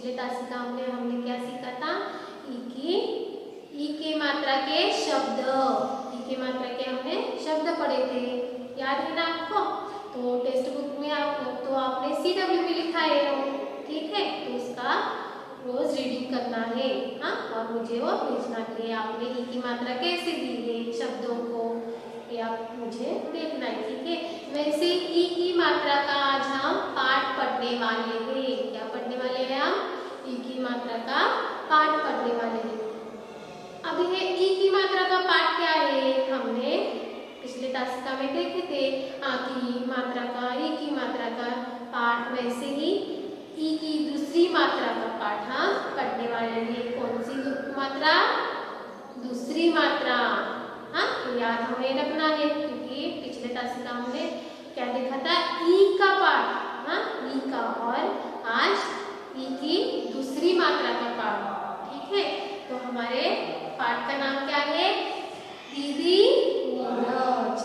पिछले तासिका में हमने क्या सीखा था? ई की मात्रा के शब्द, ई की मात्रा के हमने शब्द पढ़े थे, याद है ना आपको? तो टेक्स्ट बुक में आपने CWB लिखा है, ठीक है? तो उसका रोज रीडिंग करना है, हाँ, और मुझे वो भेजना है आपने ई की मात्रा कैसे दी है शब्दों को, ये आप मुझे देखना है, ठीक है? वैसे ई की मात्रा का आज हम पाठ पढ़ने वाले हैं। क्या पढ़ने वाले हैं हम? ई की मात्रा का पाठ पढ़ने वाले हैं। अब ये ई की मात्रा का पाठ क्या है? हमने पिछले तासिका में देखे थे आ की मात्रा का, ई की मात्रा का पाठ, वैसे ही ई की दूसरी मात्रा का पाठ हम पढ़ने वाले हैं। कौन सी मात्रा? दूसरी मात्रा, हाँ, याद हमें रखना है क्योंकि पिछले तासिका हमने क्या देखा था? ई का पाठ, हाँ, ई का, और आज ई की दूसरी मात्रा का पाठ, ठीक है? तो हमारे पाठ का नाम क्या है? दीदी नीरज,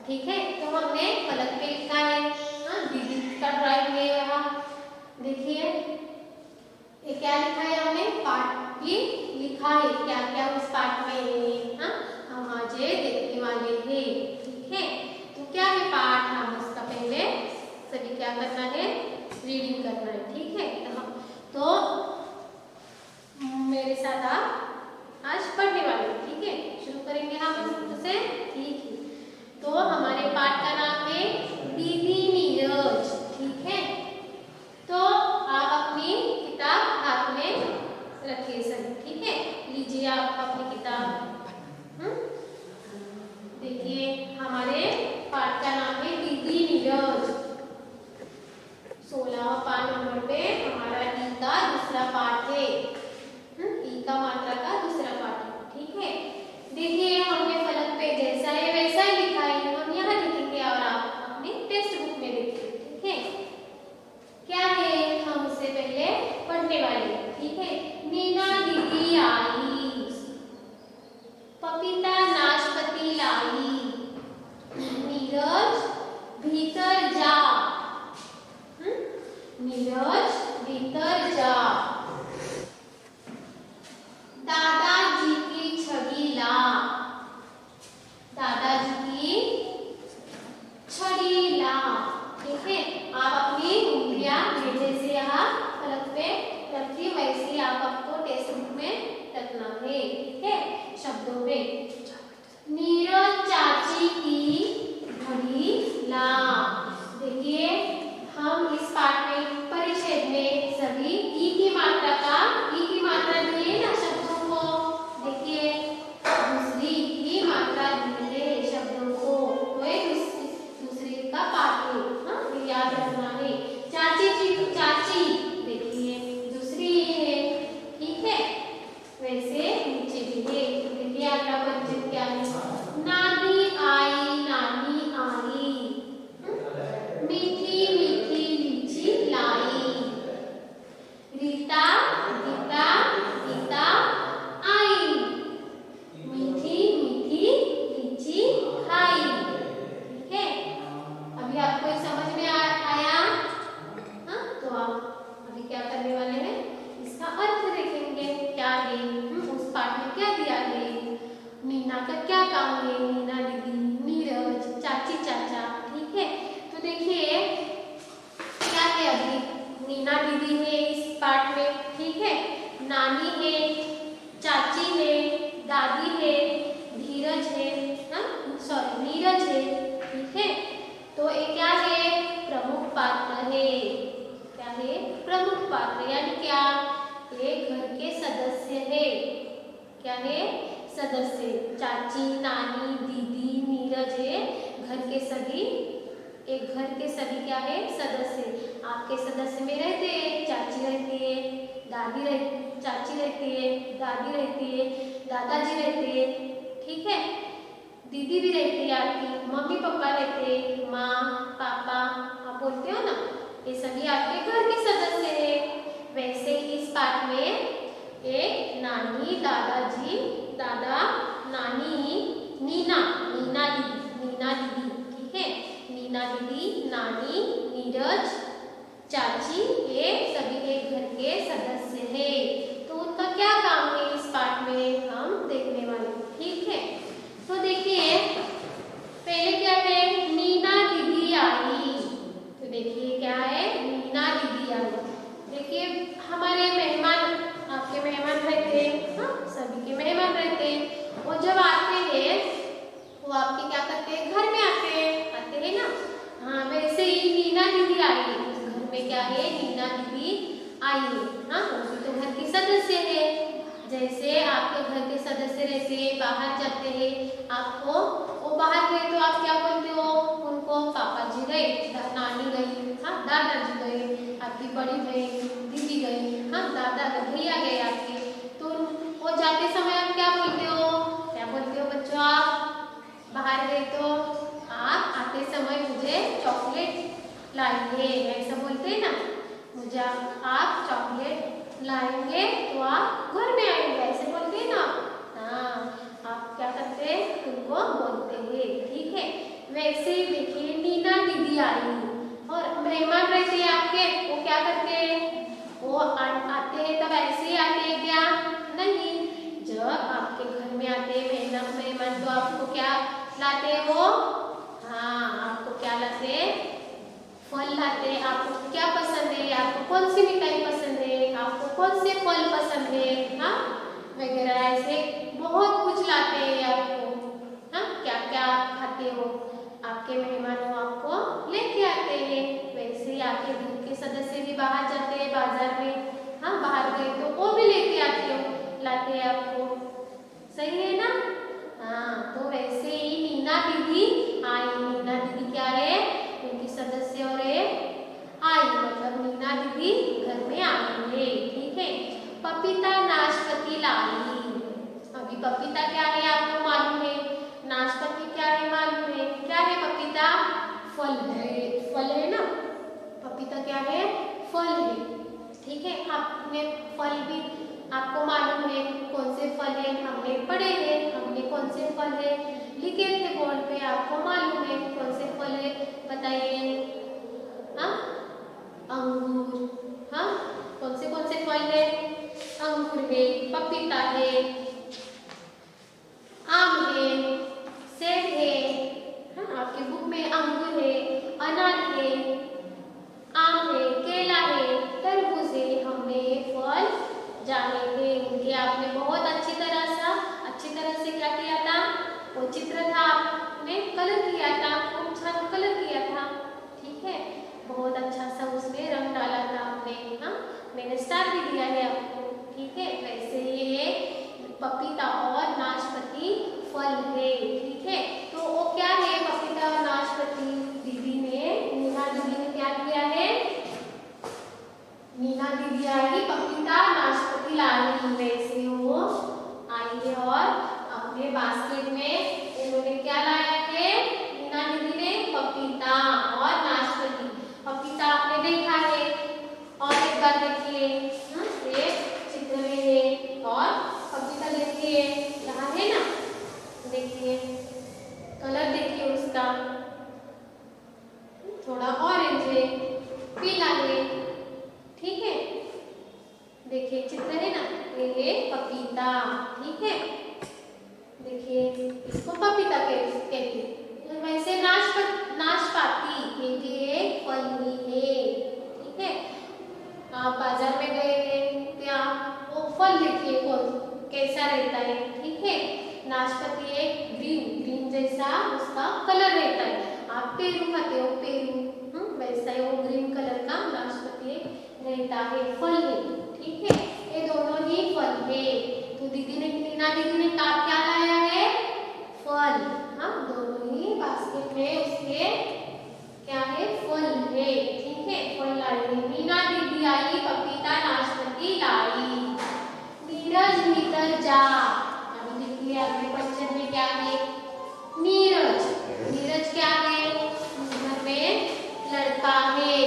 ठीक है? तो हमने फलक पे लिखा है, हाँ, दीदी का ड्राइंग है यहाँ, देखिए ये क्या लिखा है हमने? पाठ भी लिखा है, क्या क्या उस पाठ में है, हाँ, हम आज ये देखने वाले हैं, ठीक है? तो क्या है पाठ? हम उसका पहले सभी क्या करना है? रीडिंग करना है, ठीक है? तो मेरे साथ आप आज पढ़ने वाले, ठीक है? शुरू करेंगे हम उससे, ठीक है? तो हमारे पाठ का नाम है दीदी नीरज, ठीक है? तो आप अपनी किताब हाथ में रखिए सभी, ठीक है? लीजिए आप अपनी किताब, देखिए हमारे पाठ का नाम है दीदी नीरज। 16वां पाठ नंबर पे हमारा ई का दूसरा पाठ है, ई का मात्रा का दूसरा पाठ, ठीक है? देखिए हमने फलक पे जैसा है वैसा ही लिखा है, हम यहाँ लिखेंगे और आप अपने टेक्स्ट बुक में देखिए, ठीक है? क्या है? हम उससे पहले पढ़ने वाले, ठीक है? नीना दीदी आई, पपीता नाशपाती लाई, नीरज भीतर जा, नीरज भीतर जा, दादाजी की छड़ी ला, दादाजी की छड़ी ला, ठीक है? आप अपनी उंगलियां जैसे यहाँ फलक पे रखिए वैसे ही आप आपको टेक्स्ट बुक में रखना है, ठीक है? शब्दों में नीरज चाची की घड़ी ला, देखिए हम इस पाठ में परिच्छेद में सभी ई की मात्रा का, ई की मात्रा दिए ना शब्दों को, देखिए दूसरी की मात्रा दी है शब्दों को, दूसरी का पाठ है, हाँ, ये याद रखना है। चाची जी, चाची देखिए दूसरी है, ठीक है? वैसे नीचे भी है, देखिए अगला वचन क्या है? नानी आई, नानी आई, मीठी मीठी लीची लाई, रीता गीता गीता आई, मीठी मीठी लीची खाई, ठीक है? अभी आपको समझ में आया? हाँ, तो आप अभी क्या करने वाले हैं? इसका अर्थ देखेंगे क्या है, उस पाठ में क्या दिया है, नीना का क्या काम है, नीना दीदी, नीरज, चाची चाचा, ठीक है? तो देखिए क्या है, अभी नीना दीदी है इस पाठ में, ठीक है? नानी है, चाची है, दादी है, धीरज है, सॉरी नीरज है, ठीक है? तो ये क्या है? प्रमुख पात्र है, क्या है? प्रमुख पात्र, यानी क्या? ये घर के सदस्य है, क्या है? सदस्य, चाची, नानी, दीदी, नीरज है घर के सभी, एक घर के सभी क्या है? सदस्य। आपके सदस्य में रहते हैं, चाची रहती है, दादी रहती, चाची रहती है, दादी रहती है, दादाजी रहते हैं, ठीक है? दीदी भी रहती है आपकी, मम्मी पापा रहते हैं, माँ पापा आप बोलते हो ना, ये सभी आपके घर के सदस्य हैं। वैसे ही इस पाठ में एक नानी, दादाजी, दादा, नानी, नीना, नीना दीदी, ठीक है? नीना दीदी, नानी, नीरज, चाची, ये सभी एक घर के सदस्य हैं। तो उनका क्या काम है इस पाठ में हम देखने वाले हैं, ठीक है। तो देखिए पहले क्या है, नीना दीदी आई। तो देखिए क्या है, नीना दीदी आई। देखिए हमारे मेहमान, आपके मेहमान रहते हैं, हाँ सभी के मेहमान रहते हैं। वो जब आते हैं वो आपके क्या करते हैं, घर में आते हैं ना। हाँ वैसे ही नीना दीदी आई है। घर में क्या है, नीना दीदी आई है। हाँ वो भी तो घर की सदस्य है। जैसे आपके घर के सदस्य रहते हैं, बाहर जाते हैं, आपको वो बाहर गए तो आप क्या बोलते हो उनको, पापा जी गए, नानी गई, हाँ दादाजी गए, आपकी बड़ी बहन दीदी गई, हाँ दादा भैया गए आपके। तो वो जाते समय आप क्या बोलते हो, क्या बोलते हो बच्चों, आप बाहर गए तो आप आते समय मुझे चॉकलेट लाएंगे, ऐसा बोलते हैं ना। मुझे आप चॉकलेट लाएंगे तो आप घर में आएंगे, ऐसे बोलते हैं ना। हाँ आप क्या करते हैं, उनको बोलते हैं, ठीक है। वैसे ही देखिए नीना दीदी आई और मेहमान रहते हैं आपके, वो क्या करते हैं, वो आते हैं तब ऐसे ही आते हैं क्या, नहीं। जब आपके घर में आते हैं मेहमान तो आपको क्या लाते हैं वो, हाँ आपको क्या लाते हैं, फल लाते हैं। आपको क्या पसंद है, आपको कौन सी मिठाई पसंद है, आपको कौन से फल पसंद है, हाँ वगैरह ऐसे बहुत कुछ लाते हैं आपको। हाँ क्या क्या आप खाते हो, आपके मेहमान वो आपको लेके आते हैं। वैसे ही आपके घर के सदस्य भी बाहर जाते हैं बाजार में, हाँ बाहर गए तो वो भी लेके आते हो, लाते हैं आपको, सही है ना। हाँ तो वैसे ही नीना दीदी आई। नीना दीदी क्या है, उनकी सदस्य और आई, मतलब नीना दीदी घर में आई है, ठीक है। पपीता नाशपाती लाई। अभी पपीता क्या है आपको मालूम है, नाशपाती क्या है मालूम है, क्या है पपीता, फल है, फल है ना। पपीता क्या है, फल है, ठीक है। आपने फल भी आपको मालूम है कौन से फल है, हमने पढ़े हैं, हमने कौन से फल है लिखे थे बोर्ड पे, आपको मालूम है कौन से फल है, बताइए। हाँ अंगूर, हाँ कौन से फल है, अंगूर है, पपीता है, आम है, सेब है, हाँ आपके बुक में अंगूर है, अनार है, आम है, केला है, तरबूज है। हमने फल जाने थे, उनके आपने बहुत अच्छी तरह से क्या किया था, वो चित्र था आपने कलर किया था, खूब अच्छा कलर किया था, ठीक है। बहुत अच्छा सा उसमें रंग डाला था आपने, हाँ मैंने स्टार भी दिया है आपको, ठीक है। वैसे ये पपीता और नाशपाती फल है, ठीक है। तो वो क्या है, पपीता और नाशपाती दीदी ने, नीना दीदी ने क्या किया है, नीना दीदी आई पपीता नाशपाती लाई। वैसे वो आई है और अपने बास्केट में उन्होंने क्या लाया है, नीना दीदी ने पपीता और नाशपाती। पपीता आपने देखा है, और एक बार देखिए, ये चित्र में है और पपीता देखिए यहाँ है ना, देखिए कलर देखिए उसका, थोड़ा ऑरेंज है, पीला है, ठीक है। देखिए चित्र है ना, ये पपीता, ठीक है। देखिए इसको पपीता कहते हैं। वैसे नाशपाती ये फल ही है, ठीक है। आप बाजार में गए थे क्या, वो फल देखिए कौन कैसा रहता है, ठीक है। नाशपाती एक ग्रीन जैसा उसका कलर रहता है। आप पेरू खाते हो, पेरू वैसा ही वो ग्रीन कलर का नाशपाती रहता है, फल है, ठीक है। ये दोनों ही फल है। तो दीदी ने, नीना दीदी ने क्या लाया है, फल, हाँ दोनों ही बास्केट में उसके क्या है, फल है, ठीक है। फल लाई, नीना दीदी आई पपीता नाशपाती लाई। नीरज भीतर जा। अभी देखिए अगले क्वेश्चन में क्या है, नीरज, नीरज क्या है, घर में लड़का है,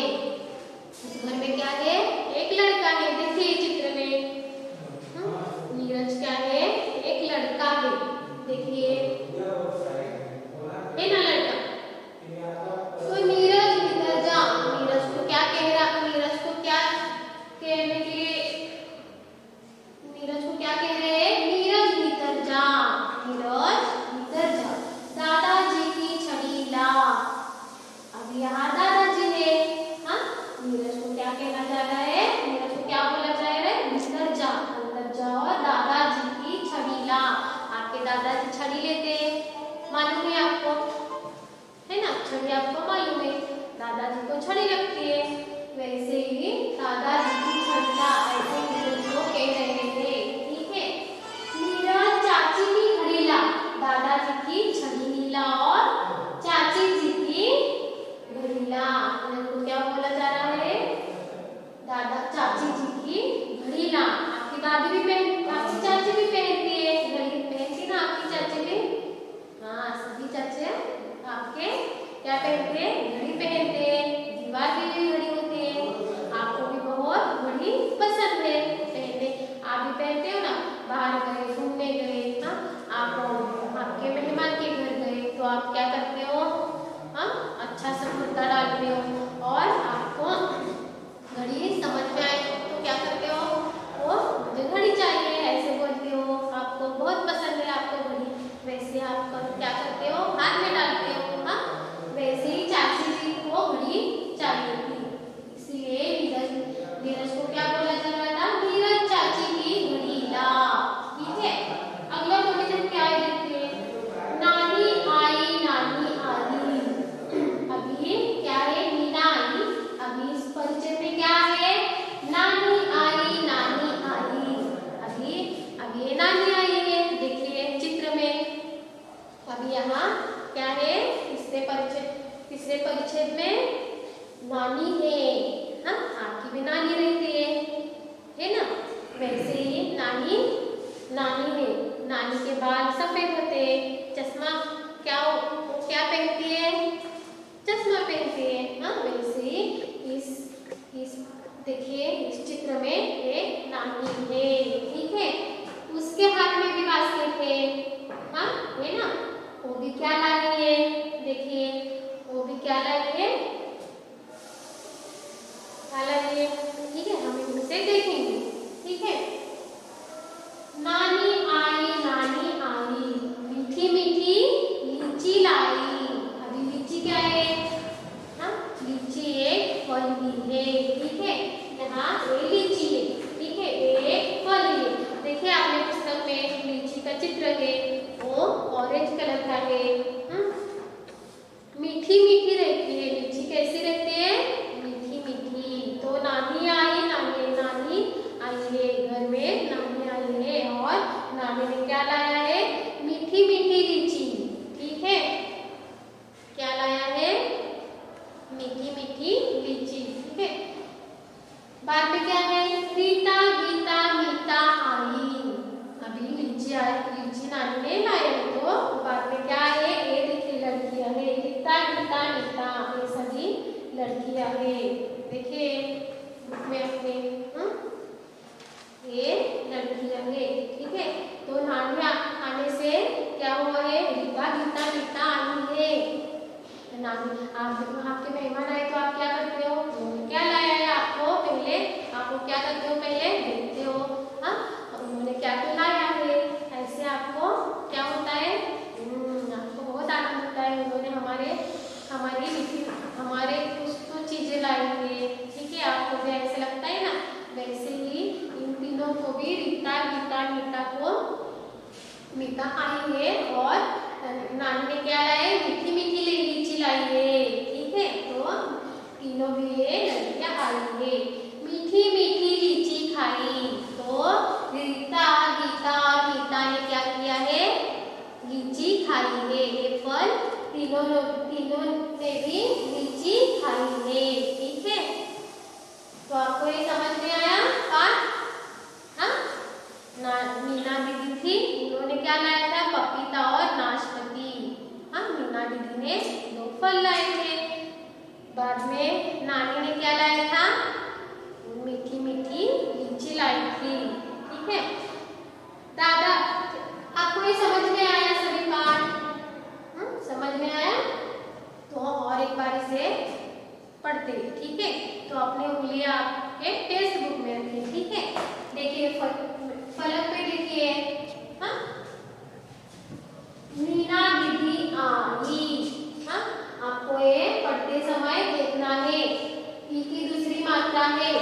उस घर में क्या है, एक लड़का है, देखिए चित्र में, नीरज क्या है, एक लड़का है, देखिए है ना लड़का। तो नीरज भीतर जा, नीरज को क्या कह रहा, नीरज को क्या कहने के लिए जा रहा है, नीरज को क्या बोला जा रहा है, अंदर जा, अंदर जाओ दादाजी की छड़ी ला। आपके दादाजी छड़ी लेते हैं, मालूम है आपको, है ना, छड़ी आपको मालूम है, दादाजी को छड़ी लगती है, वैसे ही दादाजी की छड़ी ला, ऐसे नीरज को कह रहे थे। ठीक है, नीरज चाची की घड़ी ला, दादाजी की छड़ी ला और चाची जी की घड़ी ला। नीरज को क्या बोला जा रहा है, दादा चाची जी की घड़ी ला। आपकी दादी भी पहन, आपकी चाची भी पहनती है घड़ी, पहनती ना आपकी चाची भी, हाँ सभी चाचे आपके क्या पहनते हैं, घड़ी पहनते हैं, दीवार पे भी घड़ी होती है, आपको भी बहुत घड़ी पसंद है पहनते, आप भी पहनते हो ना, बाहर गए घूमने गए, हाँ आप आपके मेहमान के घर गए तो आप क्या करते हो, हाँ अच्छा सा कुर्ता डालते हो और आपको घड़ी समझ में आए तो क्या करते हो, वो मुझे घड़ी चाहिए ऐसे बोलते हो, आपको बहुत पसंद है आपको घड़ी, वैसे आप क्या करते हो, हाथ में डालते हो, हाँ वैसे ही चाची जी को घड़ी चाहिए थी, इसलिए नीरज को क्या बोला जा रहा था, नीरज चाची की घड़ी ला। ठीक है, अगला क्वेश्चन क्या है देखिए, नानी आई नानी आई, अभी क्या है, मीना आई, अभी इस परिचय में क्या है, नानी आई नानी आई, अभी ये नानी आई है, देखिए चित्र में, अभी यहाँ क्या है, तीसरे परिच्छेद में नानी है, हाँ आपकी भी नानी रहती है ना, वैसे ही नानी है, नानी के बाल सफेद होते हैं, चश्मा क्या पहनती है, चश्मा पहनती है, हाँ वैसे ही इस देखिए इस चित्र में एक नानी है। ठीक है, उसके हाथ में भी बास्केट है, हाँ है ना, वो भी क्या लाई है, देखिए वो भी क्या लाई है, ठीक है, हम इनसे देखेंगे। ठीक है, नानी आई मीठी मीठी लीची लाई, अभी लीची क्या है, हाँ लीची एक फल भी है। ठीक है, यहाँ ये लीची है, ठीक है एक फल है, देखिए आपने पुस्तक में लीची का चित्र है, वो ऑरेंज कलर का है, मीठी मीठी रहती है, लीची कैसी रहती है, मीठी मीठी, तो नानी आई है, घर में नानी आई है और नानी ने क्या लाया है, मीठी मीठी लीची। ठीक है, क्या लाया है, मीठी मीठी लीची। ठीक है, बाद में क्या है, रीता गीता मीता आई, अभी लीची नानी ने लाया है, तो बाद में क्या है, ये देखिए लड़कियां है, रीता गीता मीता, ये सभी लड़कियां है, देखिए बुक में अपने, ये लड़कियां है। ठीक है, तो नानी आने से क्या हुआ है, रीता गीता मीता आई है, नानी आपके मेहमान आए तो आप क्या करते हो, क्या लाया है आपको, पहले आपको क्या करते हो, पहले देखते हो, हाँ उन्होंने क्या क्या लाया है, ऐसे आपको क्या होता है, आपको बहुत आनंद होता है, उन्होंने हमारे कुछ तो चीजें लाई है। ठीक है, आपको भी ऐसे लगता है ना, वैसे ही इन तीनों को भी रीता गीता मीता आई है और नानी ने क्या लाया है, मीठी मीठी लीची लाई है। ठीक है, तो तीनों भी ये लड़कियां आई है, मीठी मीठी लीची खाई, तो रीता गीता और मीता ने क्या किया है, लीची खाई है, ये फल तीनों ने भी लीची खाई है। ठीक है, तो आपको ये समझ में आया पाठ, हाँ मीना दीदी थी, उन्होंने क्या लाया था, पपीता और नाशपाती, हाँ मीना दीदी ने 2 फल लाए थे, बाद में नानी ने क्या लाया था, मीठी मीठी लीची लाई थी। ठीक है, दादा आपको ये समझ में आया सभी पाठ, समझ में आया, तो और एक बार इसे पढ़ते हैं। ठीक है, तो अपनी उंगलियां आपके टेक्स्ट बुक में रखें। ठीक है, देखिए फलक पे लिखिए, हाँ मीना दीदी आई, हाँ आपको ये पढ़ते समय देखना है, ई की दूसरी मात्रा है,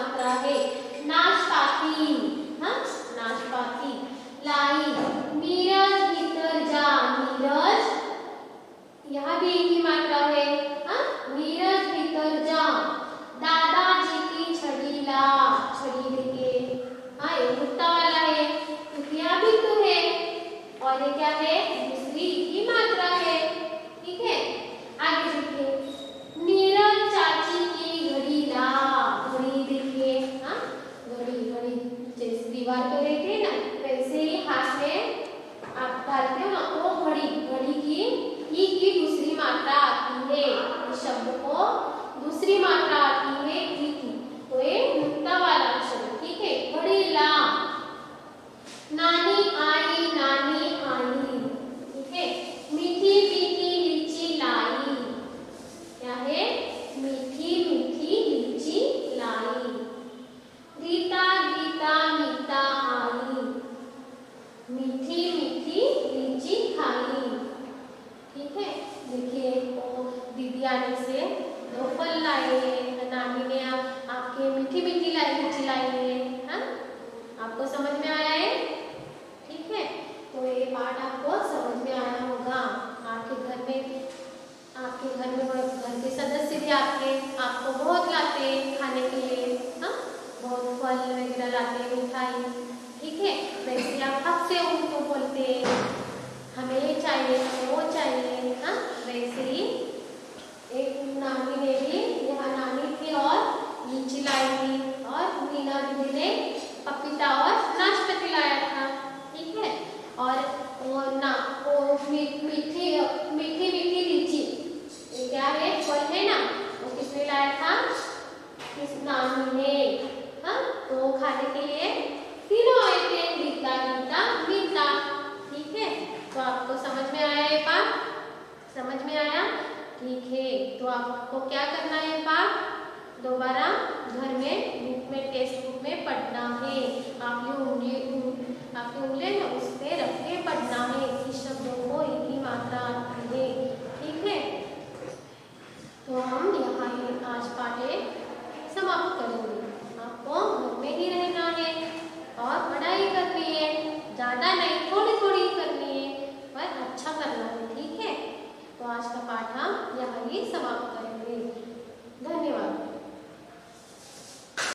मात्रा है। नाशपाती, हाँ नाशपाती। लाई, नीरज भीतर जा, नीरज यहाँ भी एक ही मात्रा है, हाँ नीरज भीतर जा। दादाजी की छड़ी ला, छड़ी लेके, हाँ ये मुक्ता वाला है क्योंकि यहाँ भी तो है और ये क्या है दूसरी की मात्रा है। ठीक है, आगे देखिए। नीरज चाची की घड़ी ला, घड़ी देखिए, हाँ घड़ी घड़ी जैसे दीवार पे रहती है ना वैसे ही हाथ में आप डालते हो ना वो घड़ी, घड़ी की ई की दूसरी मात्रा आती है। इस शब्द को दूसरी मात्रा आती है ई की, तो ये मुक्ता वाला शब्द। ठीक है, घड़ी ला। नानी आई, नानी आई। ठीक है, मीठी मीठी लीची लाई, क्या है मीठी मीठी लीची लाई। रीता गीता मीता आई, मीठी मीठी लीची खाई। ठीक है, देखिए वो दीदी आने से दो फल लाए हैं, नानी ने आपके मीठी मीठी लीची लाई है। हाँ आपको समझ में आया है? ठीक है, तो ये पाठ आपको समझ में आया होगा। आपके घर में घर के सदस्य भी आपको बहुत लाते हैं खाने के लिए, हाँ बहुत फल वगैरह लाते हैं, मिठाई। ठीक है, वैसे आप हक से उनको बोलते हैं हमें ये चाहिए, हमें वो चाहिए। हाँ वैसे ही एक नानी ने भी, यहाँ नानी थी और लीची लाई थी और मीना दीदी ने पपीता और नाशपाती लाया था। ठीक है, और वो मीठी मीठी लीची, ये क्या है फल है ना, वो किसने लाया था? किस नानी ने। हाँ तो खाने के लिए तीनों आए थे, गीता गीता मीता। ठीक है, तो आपको समझ में आया ये पाठ? समझ में आया? ठीक है, तो आपको क्या करना है पाठ दोबारा घर में बुक में टेक्स्ट बुक में पढ़ना है। आपकी उंगली में उस पे रख के पढ़ना है कि शब्दों को एक ही मात्रा आती है। ठीक है, तो हम यहाँ आज पाठ